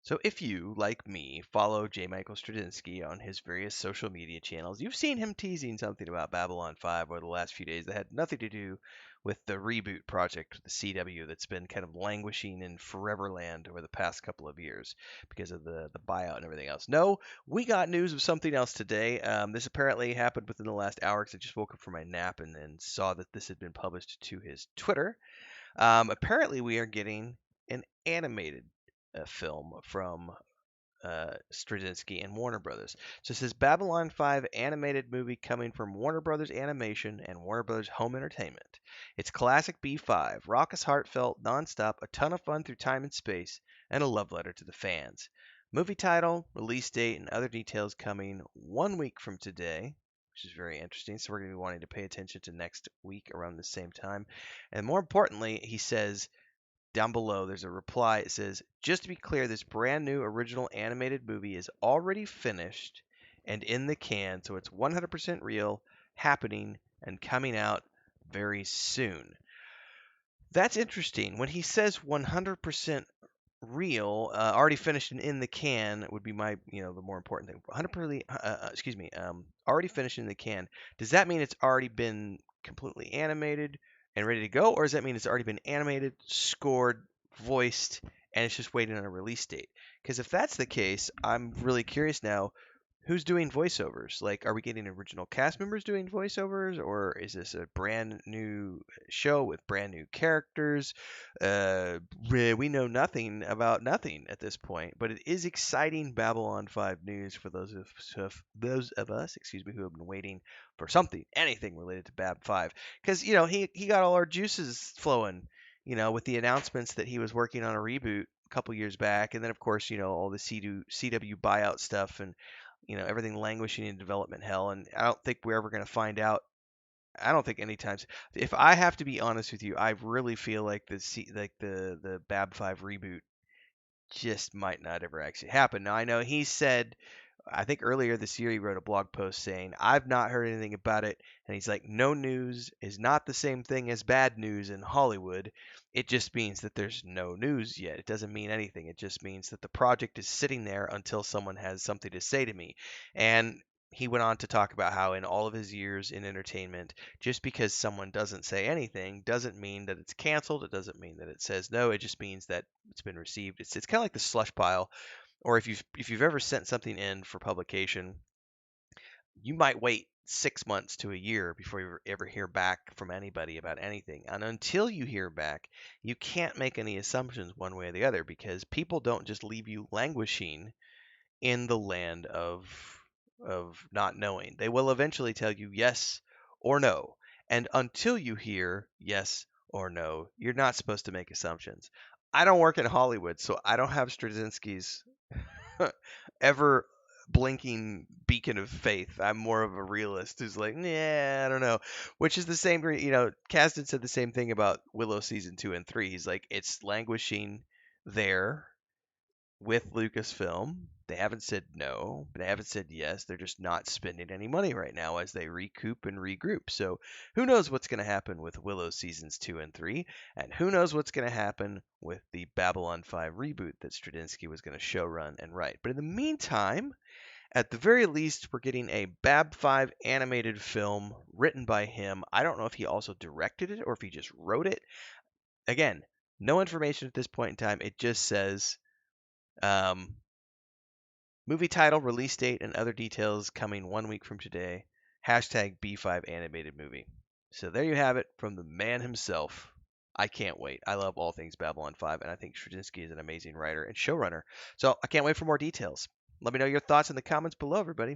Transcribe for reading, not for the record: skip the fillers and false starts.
So if you, like me, follow J. Michael Straczynski on his various social media channels, you've seen him teasing something about Babylon 5 over the last few days that had nothing to do with the reboot project with the CW that's been kind of languishing in Foreverland over the past couple of years because of the buyout and everything else. No, we got news of something else today. This apparently happened within the last hour because I just woke up from my nap and then saw that this had been published to his Twitter. Apparently, we are getting an animated film from Straczynski and Warner Brothers. So it says Babylon 5 animated movie coming from Warner Brothers Animation and Warner Brothers Home Entertainment. It's classic B5, raucous, heartfelt, nonstop, a ton of fun through time and space, and a love letter to the fans. Movie title, release date, and other details coming 1 week from today, which is very interesting. So we're going to be wanting to pay attention to next week around the same time. And more importantly, he says down below, there's a reply. It says, just to be clear, this brand new original animated movie is already finished and in the can, so it's 100% real, happening, and coming out very soon. That's interesting. When he says 100% real, already finished and in the can would be my, the more important thing. 100%, already finished in the can. Does that mean it's already been completely animated and ready to go, or does that mean it's already been animated, scored, voiced, and it's just waiting on a release date? Because if that's the case, I'm really curious now. Who's doing voiceovers? Like, are we getting original cast members doing voiceovers, or is this a brand new show with brand new characters? We know nothing about nothing at this point, but it is exciting Babylon 5 news for those of us, who have been waiting for something, anything related to Bab 5, because he got all our juices flowing, with the announcements that he was working on a reboot a couple years back, and then of course all the CW buyout stuff and everything languishing in development hell. And I don't think we're ever going to find out. I don't think anytime. If I have to be honest with you, I really feel like the Bab 5 reboot just might not ever actually happen. Now I know he said, I think earlier this year he wrote a blog post saying, I've not heard anything about it. And he's like, no news is not the same thing as bad news in Hollywood. It just means that there's no news yet. It doesn't mean anything. It just means that the project is sitting there until someone has something to say to me. And he went on to talk about how in all of his years in entertainment, just because someone doesn't say anything doesn't mean that it's canceled. It doesn't mean that it says no. It just means that it's been received. It's kind of like the slush pile, or if you've ever sent something in for publication, you might wait 6 months to a year before you ever hear back from anybody about anything. And until you hear back, you can't make any assumptions one way or the other because people don't just leave you languishing in the land of not knowing. They will eventually tell you yes or no. And until you hear yes or no, you're not supposed to make assumptions. I don't work in Hollywood, so I don't have Straczynski's ever blinking beacon of faith. I'm more of a realist who's like, yeah, I don't know. Which is the same, Kasdan said the same thing about Willow season 2 and 3. He's like, it's languishing there with Lucasfilm. They haven't said no, but they haven't said yes. They're just not spending any money right now as they recoup and regroup. So who knows what's going to happen with Willow seasons 2 and 3, and who knows what's going to happen with the Babylon 5 reboot that Straczynski was going to show run and write. But in the meantime, at the very least, we're getting a Bab 5 animated film written by him. I don't know if he also directed it or if he just wrote it. Again, no information at this point in time. It just says um, movie title, release date, and other details coming 1 week from today. Hashtag B5 animated movie. So there you have it from the man himself. I can't wait. I love all things Babylon 5, and I think Straczynski is an amazing writer and showrunner. So I can't wait for more details. Let me know your thoughts in the comments below, everybody.